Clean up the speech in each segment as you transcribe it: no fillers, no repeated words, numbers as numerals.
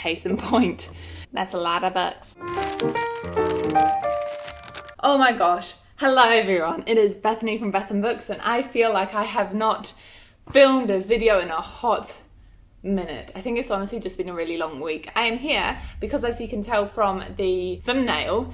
case in point. That's a lot of books. Oh my gosh. Hello everyone, it is Bethany from Beth and Books, and I feel like I have not filmed a video in a hot minute. I think it's honestly just been a really long week. I am here because, as you can tell from the thumbnail,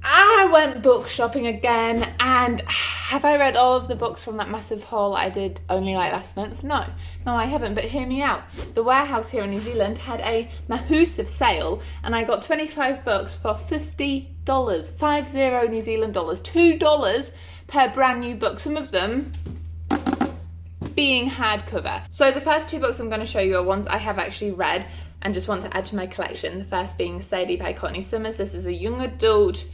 I went book shopping again, and have I read all of the books from that massive haul I did only like last month? No, I haven't, but hear me out. The warehouse here in New Zealand had a massive sale, and I got 25 books for $50, 50 New Zealand dollars, $2 per brand new book, some of them being hardcover. So the first two books I'm going to show you are ones I have actually read and just want to add to my collection. The first being Sadie by Courtney Summers. This is a young adult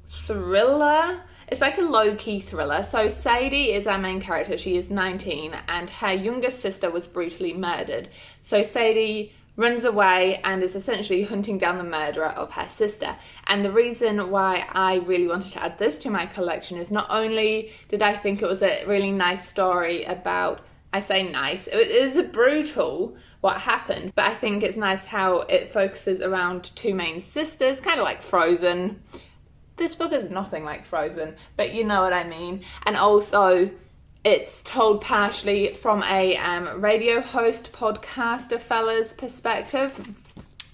thriller. It's like a low-key thriller. So Sadie is our main character. She is 19 and her younger sister was brutally murdered. So Sadie runs away and is essentially hunting down the murderer of her sister. And the reason why I really wanted to add this to my collection is not only did I think it was a really nice story about, I say nice, it is a brutal what happened, but I think it's nice how it focuses around two main sisters, kind of like Frozen. This book is nothing like Frozen, but you know what I mean. And also, it's told partially from a radio host, podcaster fella's perspective.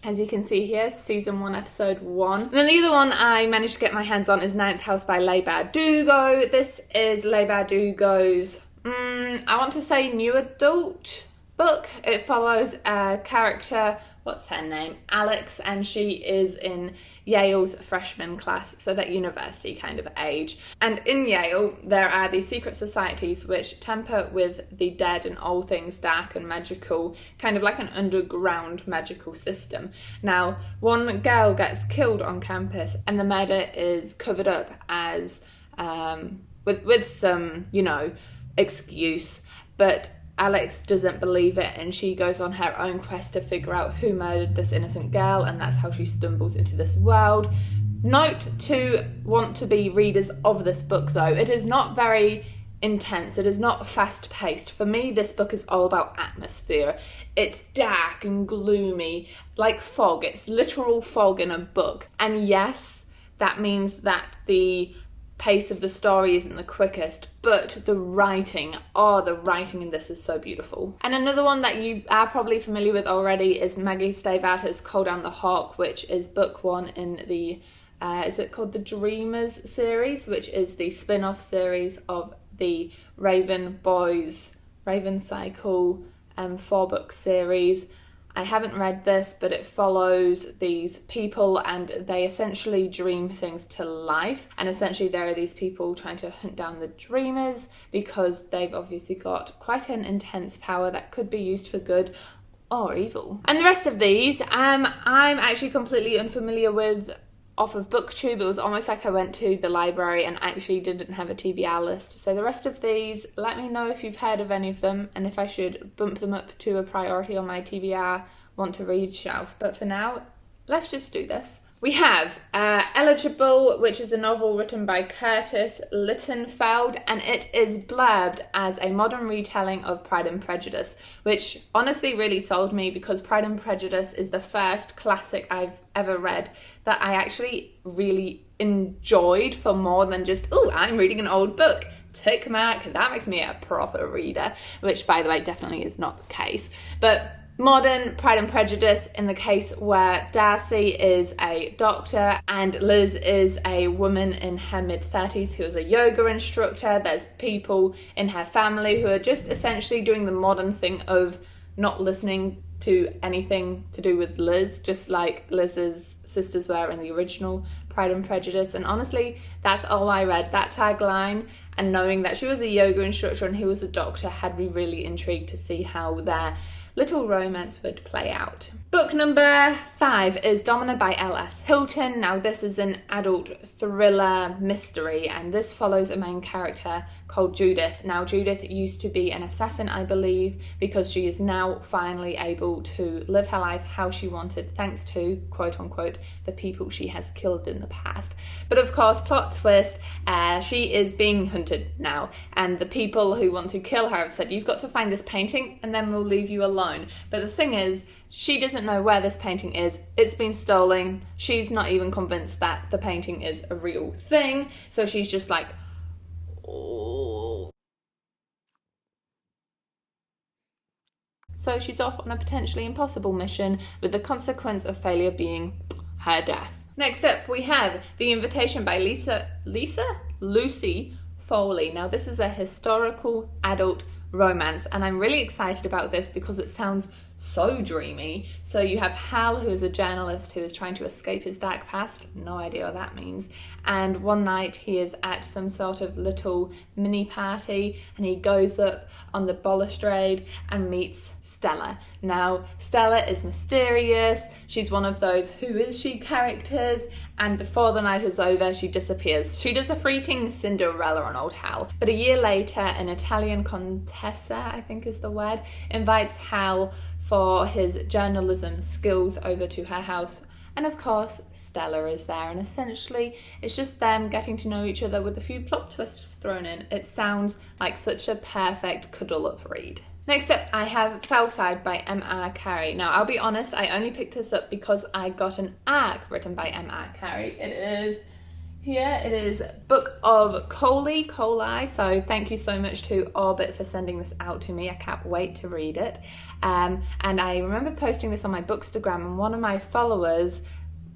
As you can see here, season 1, episode 1. And then the other one I managed to get my hands on is Ninth House by Leigh Bardugo. This is Leigh Bardugo's, I want to say new adult book. It follows a character, what's her name? Alex, and she is in Yale's freshman class, so that university kind of age. And in Yale, there are these secret societies which tamper with the dead and all things dark and magical, kind of like an underground magical system. Now, one girl gets killed on campus and the murder is covered up as, with some, excuse, but Alex doesn't believe it and she goes on her own quest to figure out who murdered this innocent girl, and that's how she stumbles into this world. Note to want to be readers of this book though, it is not very intense, it is not fast paced. For me, this book is all about atmosphere. It's dark and gloomy, like fog. It's literal fog in a book. And yes, that means that the pace of the story isn't the quickest, but the writing in this is so beautiful. And another one that you are probably familiar with already is Maggie Stavata's Call Down the Hawk, which is book 1 in the, is it called the Dreamers series, which is the spin-off series of the Raven Cycle 4-book series. I haven't read this, but it follows these people and they essentially dream things to life. And essentially there are these people trying to hunt down the dreamers because they've obviously got quite an intense power that could be used for good or evil. And the rest of these, I'm actually completely unfamiliar with off of BookTube. It was almost like I went to the library and actually didn't have a TBR list. So the rest of these, let me know if you've heard of any of them and if I should bump them up to a priority on my TBR want to read shelf. But for now, let's just do this. We have Eligible, which is a novel written by Curtis Littenfeld, and it is blurbed as a modern retelling of Pride and Prejudice, which honestly really sold me because Pride and Prejudice is the first classic I've ever read that I actually really enjoyed for more than just, oh, I'm reading an old book. Tick mark, that makes me a proper reader, which by the way definitely is not the case. But modern Pride and Prejudice in the case where Darcy is a doctor and Liz is a woman in her mid-30s who is a yoga instructor. There's people in her family who are just essentially doing the modern thing of not listening to anything to do with Liz, just like Liz's sisters were in the original Pride and Prejudice. And honestly, that's all I read. That tagline and knowing that she was a yoga instructor and he was a doctor had me really intrigued to see how their little romance would play out. Book number 5 is Domina by L.S. Hilton. Now this is an adult thriller mystery and this follows a main character called Judith. Now Judith used to be an assassin, I believe, because she is now finally able to live her life how she wanted thanks to, quote unquote, the people she has killed in the past. But of course, plot twist, she is being hunted now and the people who want to kill her have said, you've got to find this painting and then we'll leave you alone. alone. But the thing is, she doesn't know where this painting is. It's been stolen. She's not even convinced that the painting is a real thing. So she's just like, oh. So she's off on a potentially impossible mission, with the consequence of failure being her death. Next up, we have The Invitation by Lucy Foley. Now, this is a historical adult romance, and I'm really excited about this because it sounds so dreamy. So you have Hal, who is a journalist who is trying to escape his dark past. No idea what that means. And one night he is at some sort of little mini party, and he goes up on the balustrade and meets Stella. Now, Stella is mysterious. She's one of those who is she characters, and before the night is over, she disappears. She does a freaking Cinderella on old Hal. But a year later, an Italian contessa, I think is the word, invites Hal for his journalism skills over to her house. And of course, Stella is there, and essentially it's just them getting to know each other with a few plot twists thrown in. It sounds like such a perfect cuddle up read. Next up, I have Fellside by M.R. Carey. Now, I'll be honest, I only picked this up because I got an arc written by M.R. Carey. It is Book of Coli, so thank you so much to Orbit for sending this out to me. I can't wait to read it. And I remember posting this on my Bookstagram, and one of my followers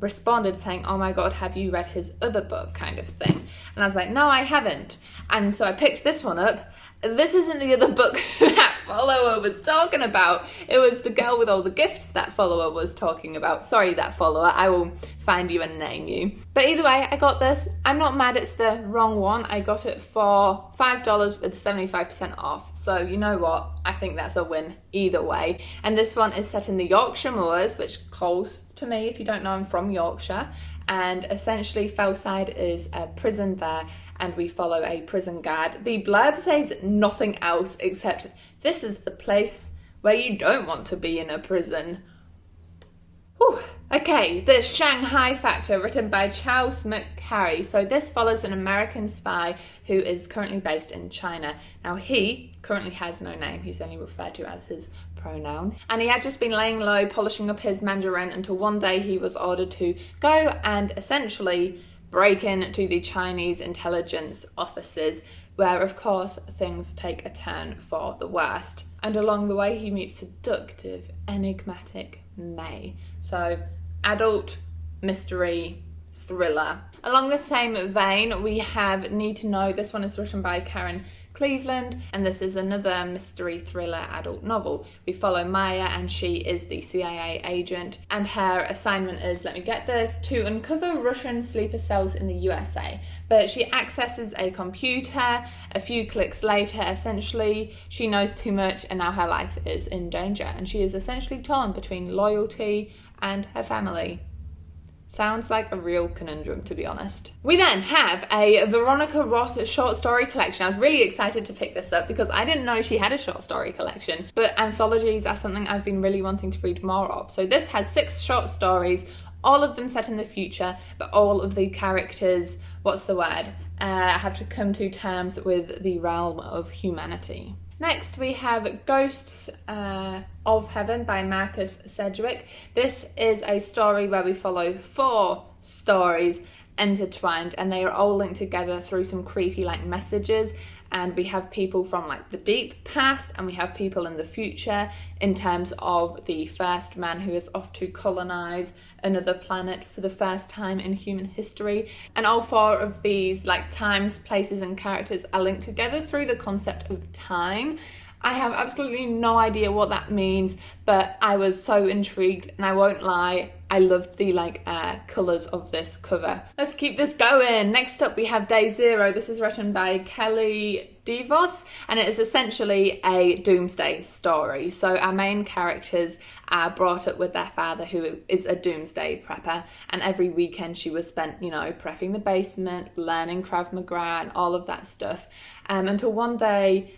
responded saying, oh my god, have you read his other book, kind of thing. And I was like, no, I haven't. And so I picked this one up. This isn't the other book that follower was talking about. It was The Girl with All the Gifts that follower was talking about. Sorry, that follower. I will find you and name you. But either way, I got this. I'm not mad it's the wrong one. I got it for $5 with 75% off. So you know what? I think that's a win either way. And this one is set in the Yorkshire Moors, which calls to me, if you don't know, I'm from Yorkshire. And essentially Fellside is a prison there, and we follow a prison guard. The blurb says nothing else except this is the place where you don't want to be in a prison. Whew. Okay, The Shanghai Factor, written by Charles McCarry. So this follows an American spy who is currently based in China. Now he currently has no name, he's only referred to as his pronoun. And he had just been laying low, polishing up his Mandarin, until one day he was ordered to go and essentially break into the Chinese intelligence offices, where of course things take a turn for the worst. And along the way he meets seductive, enigmatic May. So adult mystery thriller. Along the same vein, we have Need to Know. This one is written by Karen Cleveland, and this is another mystery thriller adult novel. We follow Maya, and she is the CIA agent, and her assignment is, let me get this, to uncover Russian sleeper cells in the USA. But she accesses a computer. A few clicks later, essentially, she knows too much, and now her life is in danger, and she is essentially torn between loyalty and her family. Sounds like a real conundrum, to be honest. We then have a Veronica Roth short story collection. I was really excited to pick this up because I didn't know she had a short story collection, but anthologies are something I've been really wanting to read more of. So this has 6 short stories, all of them set in the future, but all of the characters, have to come to terms with the realm of humanity. Next, we have Ghosts of Heaven by Marcus Sedgwick. This is a story where we follow 4 stories intertwined, and they are all linked together through some creepy messages. And we have people from the deep past, and we have people in the future, in terms of the first man who is off to colonize another planet for the first time in human history. And all 4 of these times, places and characters are linked together through the concept of time. I have absolutely no idea what that means, but I was so intrigued, and I won't lie, I loved the colours of this cover. Let's keep this going. Next up we have Day Zero. This is written by Kelly DeVos, and it is essentially a doomsday story. So our main characters are brought up with their father, who is a doomsday prepper, and every weekend she was spent, prepping the basement, learning Krav Maga and all of that stuff, until one day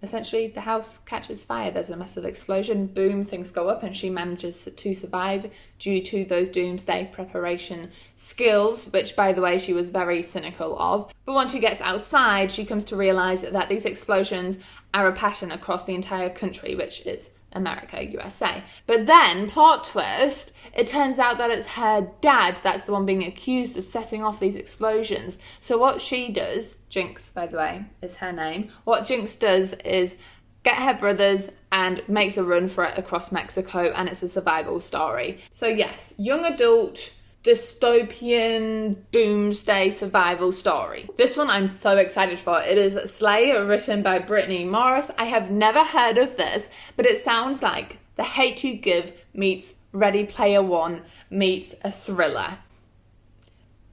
essentially the house catches fire. There's a massive explosion, boom, things go up, and she manages to survive due to those doomsday preparation skills, which, by the way, she was very cynical of. But once she gets outside, she comes to realise that these explosions are a pattern across the entire country, which is America, USA. But then, plot twist, it turns out that it's her dad that's the one being accused of setting off these explosions. So what she does, Jinx, by the way, is her name. What Jinx does is get her brothers and makes a run for it across Mexico, and it's a survival story. So yes, young adult, dystopian, doomsday survival story. This one I'm so excited for. It is Slay, written by Brittany Morris. I have never heard of this, but it sounds like The Hate You Give meets Ready Player One meets a thriller.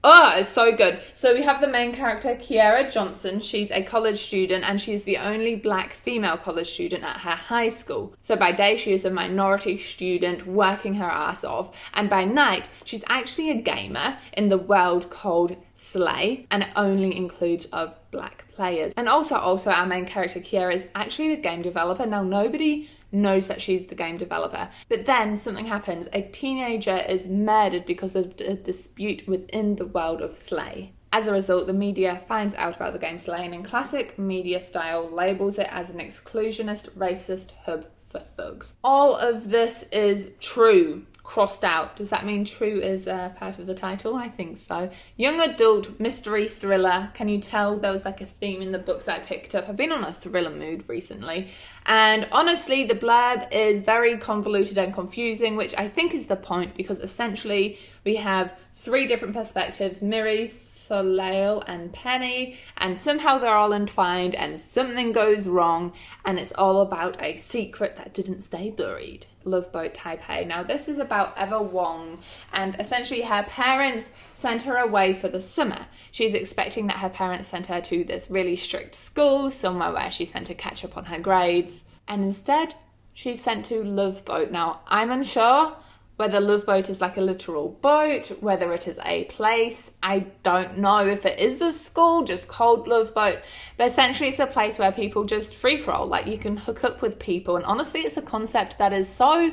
Oh, it's so good. So we have the main character, Kiera Johnson. She's a college student and she's the only black female college student at her high school. So by day, she is a minority student working her ass off. And by night, she's actually a gamer in the world called Slay, and it only includes of black players. And also our main character, Kiera, is actually the game developer. Now, nobody knows that she's the game developer. But then something happens. A teenager is murdered because of a dispute within the world of Slay. As a result, the media finds out about the game Slay and in classic media style labels it as an exclusionist, racist hub for thugs. All of this is true. Crossed out. Does that mean true is part of the title? I think so. Young adult mystery thriller. Can you tell there was like a theme in the books I picked up? I've been on a thriller mood recently. And honestly, the blurb is very convoluted and confusing, which I think is the point, because essentially we have three different perspectives, Miri, Soleil and Penny, and somehow they're all entwined and something goes wrong, and it's all about a secret that didn't stay buried. Love Boat Taipei. Now this is about Eva Wong, and essentially her parents sent her away for the summer. She's expecting that her parents sent her to this really strict school, somewhere where she's sent to catch up on her grades, and instead she's sent to Love Boat. Now I'm unsure whether Love Boat is like a literal boat, whether it is a place. I don't know if it is the school, just called Love Boat. But essentially it's a place where people just free-for-all. Like, you can hook up with people. And honestly, it's a concept that is so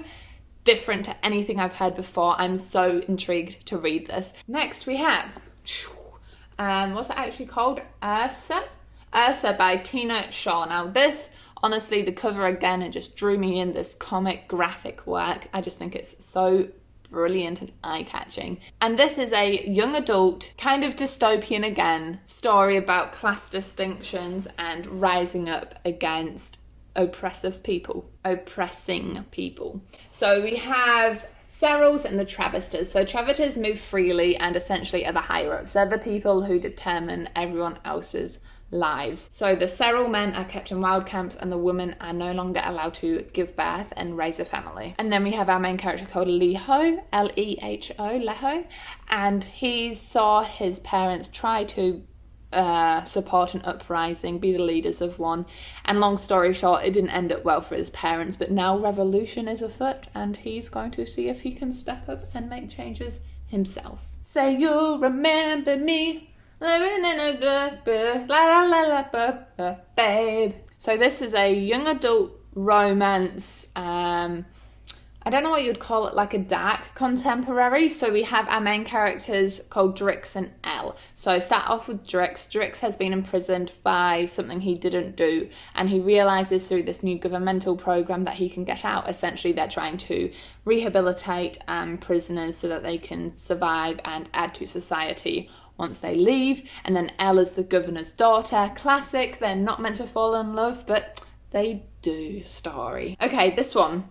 different to anything I've heard before. I'm so intrigued to read this. Next we have, what's it actually called? Ursa by Tina Shaw. Now this, honestly, the cover again, it just drew me in, this comic graphic work. I just think it's so brilliant and eye-catching. And this is a young adult, kind of dystopian again, story about class distinctions and rising up against oppressing people. So we have Serals and the Travesters. So Travesters move freely and essentially are the higher-ups. They're the people who determine everyone else's lives. So the Seral men are kept in wild camps and the women are no longer allowed to give birth and raise a family. And then we have our main character called Leho, L-E-H-O, Leho, and he saw his parents try to support an uprising, be the leaders of one, and long story short, it didn't end up well for his parents, but now revolution is afoot and he's going to see if he can step up and make changes himself. Say you'll remember me, living in a good, la la la la, babe. So this is a young adult romance, I don't know what you'd call it, like a dark contemporary. So we have our main characters called Drix and Elle. So start off with Drix. Drix has been imprisoned by something he didn't do, and he realises through this new governmental program that he can get out. Essentially, they're trying to rehabilitate prisoners so that they can survive and add to society once they leave. And then Elle is the governor's daughter. Classic, they're not meant to fall in love, but they do story. Okay, this one,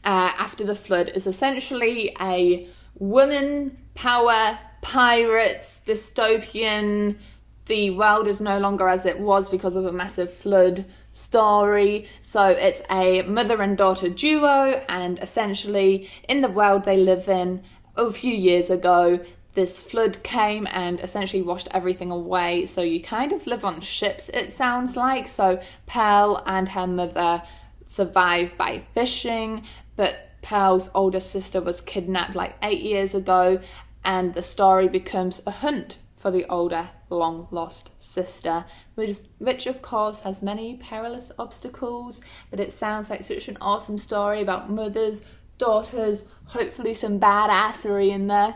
After the Flood, is essentially a woman power, pirates, dystopian, the world is no longer as it was because of a massive flood story. So it's a mother and daughter duo, and essentially in the world they live in, a few years ago, this flood came and essentially washed everything away. So you kind of live on ships, it sounds like. So Pearl and her mother survive by fishing, but Pearl's older sister was kidnapped like 8 years ago, and the story becomes a hunt for the older, long-lost sister, which of course has many perilous obstacles, but it sounds like such an awesome story about mothers, daughters, hopefully some badassery in there.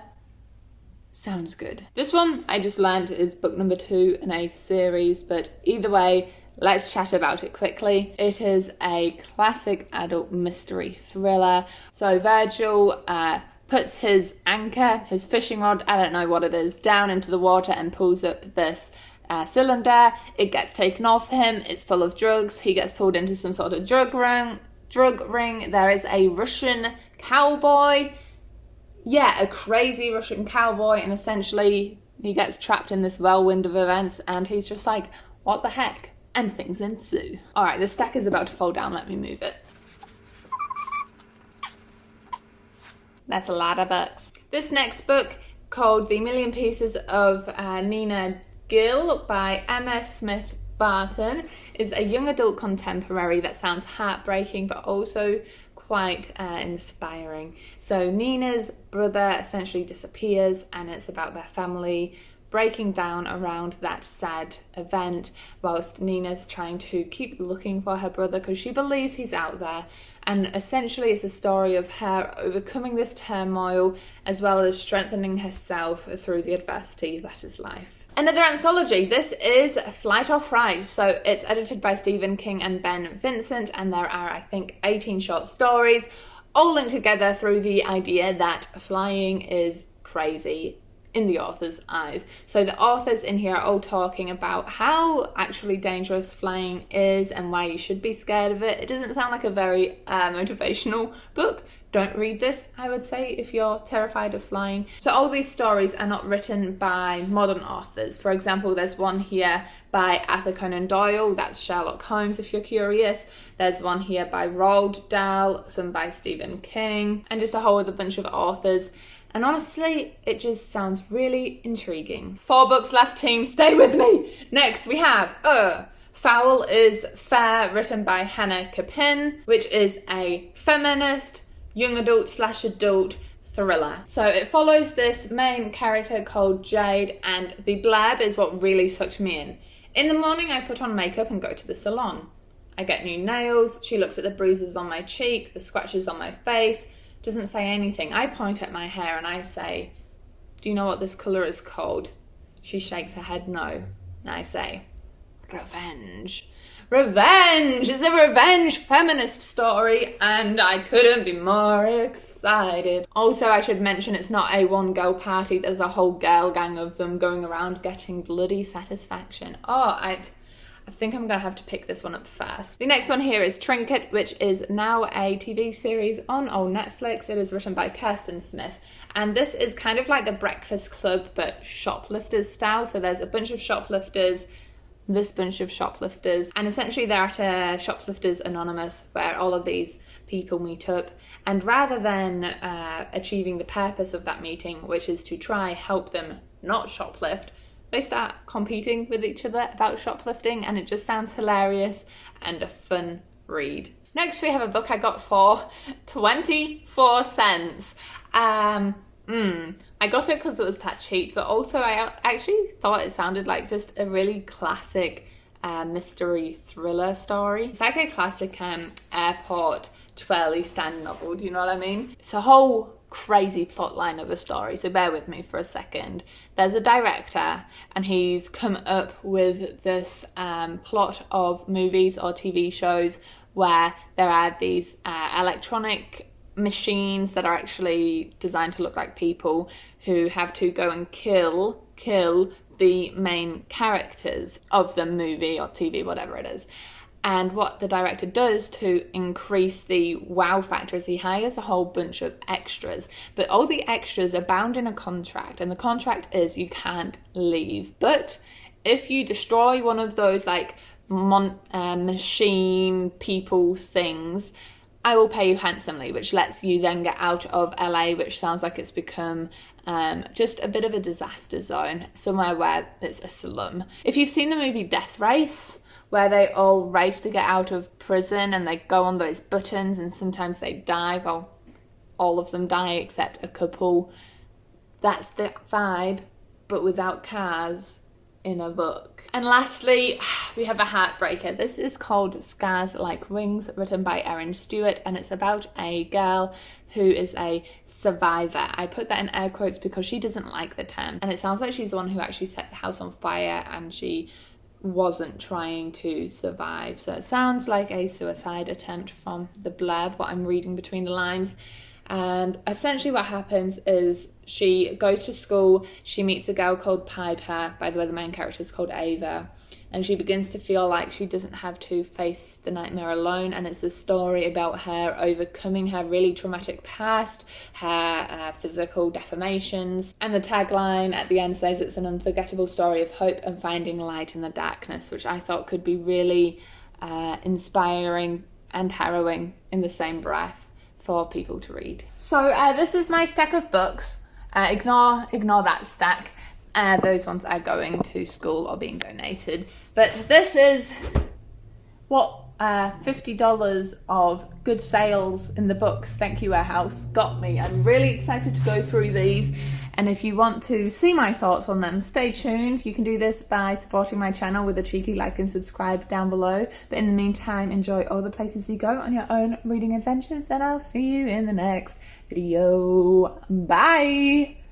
Sounds good. This one I just learned is book number 2 in a series, but either way, let's chat about it quickly. It is a classic adult mystery thriller. So Virgil puts his anchor, his fishing rod, I don't know what it is, down into the water and pulls up this cylinder. It gets taken off him. It's full of drugs. He gets pulled into some sort of drug ring. There is a Russian cowboy. Yeah, a crazy Russian cowboy, and essentially he gets trapped in this whirlwind of events and he's just like, what the heck? And things ensue. All right, the stack is about to fall down. Let me move it. That's a lot of books. This next book, called The Million Pieces of Nina Gill by Emma Smith Barton, is a young adult contemporary that sounds heartbreaking but also quite inspiring. So Nina's brother essentially disappears and it's about their family breaking down around that sad event, whilst Nina's trying to keep looking for her brother because she believes he's out there. And essentially it's a story of her overcoming this turmoil as well as strengthening herself through the adversity that is life. Another anthology. This is Flight or Fright. So it's edited by Stephen King and Ben Vincent, and there are, I think, 18 short stories, all linked together through the idea that flying is crazy in the author's eyes. So the authors in here are all talking about how actually dangerous flying is and why you should be scared of it. It doesn't sound like a very motivational book. Don't read this, I would say, if you're terrified of flying. So all these stories are not written by modern authors. For example, there's one here by Arthur Conan Doyle, that's Sherlock Holmes if you're curious. There's one here by Roald Dahl, some by Stephen King, and just a whole other bunch of authors. And honestly, it just sounds really intriguing. 4 books left, team, stay with me. Next we have Foul is Fair, written by Hannah Kapin, which is a feminist, young adult / adult thriller. So it follows this main character called Jade, and the blurb is what really sucked me in. In the morning I put on makeup and go to the salon. I get new nails, she looks at the bruises on my cheek, the scratches on my face, doesn't say anything. I point at my hair and I say, do you know what this colour is called? She shakes her head no. And I say, revenge. Revenge! It's a revenge feminist story and I couldn't be more excited. Also, I should mention it's not a one girl party. There's a whole girl gang of them going around getting bloody satisfaction. Oh, I think I'm going to have to pick this one up first. The next one here is Trinket, which is now a TV series on Netflix. It is written by Kirsten Smith. And this is kind of like the Breakfast Club, but shoplifters style. So there's a bunch of shoplifters, this bunch of shoplifters, and essentially they're at a Shoplifters Anonymous where all of these people meet up. And rather than achieving the purpose of that meeting, which is to try help them not shoplift, they start competing with each other about shoplifting, and it just sounds hilarious and a fun read. Next we have a book I got for 24 cents. I got it because it was that cheap, but also I actually thought it sounded like just a really classic mystery thriller story. It's like a classic airport twirly stand novel, do you know what I mean? It's a whole crazy plot line of a story, so bear with me for a second. There's a director and he's come up with this plot of movies or TV shows where there are these electronic machines that are actually designed to look like people who have to go and kill the main characters of the movie or TV, whatever it is. And what the director does to increase the wow factor is he hires a whole bunch of extras. But all the extras are bound in a contract, and the contract is you can't leave. But if you destroy one of those like machine people things, I will pay you handsomely, which lets you then get out of LA, which sounds like it's become just a bit of a disaster zone, somewhere where it's a slum. If you've seen the movie Death Race, where they all race to get out of prison and they go on those buttons and sometimes they die, well, all of them die except a couple. That's the vibe, but without cars in a book. And lastly, we have a heartbreaker. This is called Scars Like Wings, written by Erin Stewart, and it's about a girl who is a survivor. I put that in air quotes because she doesn't like the term, and it sounds like she's the one who actually set the house on fire, and she wasn't trying to survive. So it sounds like a suicide attempt from the blurb, what I'm reading between the lines. And essentially what happens is she goes to school, she meets a girl called Piper, by the way the main character is called Ava, and she begins to feel like she doesn't have to face the nightmare alone, and it's a story about her overcoming her really traumatic past, her physical deformations, and the tagline at the end says it's an unforgettable story of hope and finding light in the darkness, which I thought could be really inspiring and harrowing in the same breath for people to read. So this is my stack of books. Ignore that stack. Those ones are going to school or being donated. But this is what $50 of good sales in the books, thank you warehouse, got me. I'm really excited to go through these, and if you want to see my thoughts on them, stay tuned. You can do this by supporting my channel with a cheeky like and subscribe down below, but in the meantime enjoy all the places you go on your own reading adventures, and I'll see you in the next video. Bye.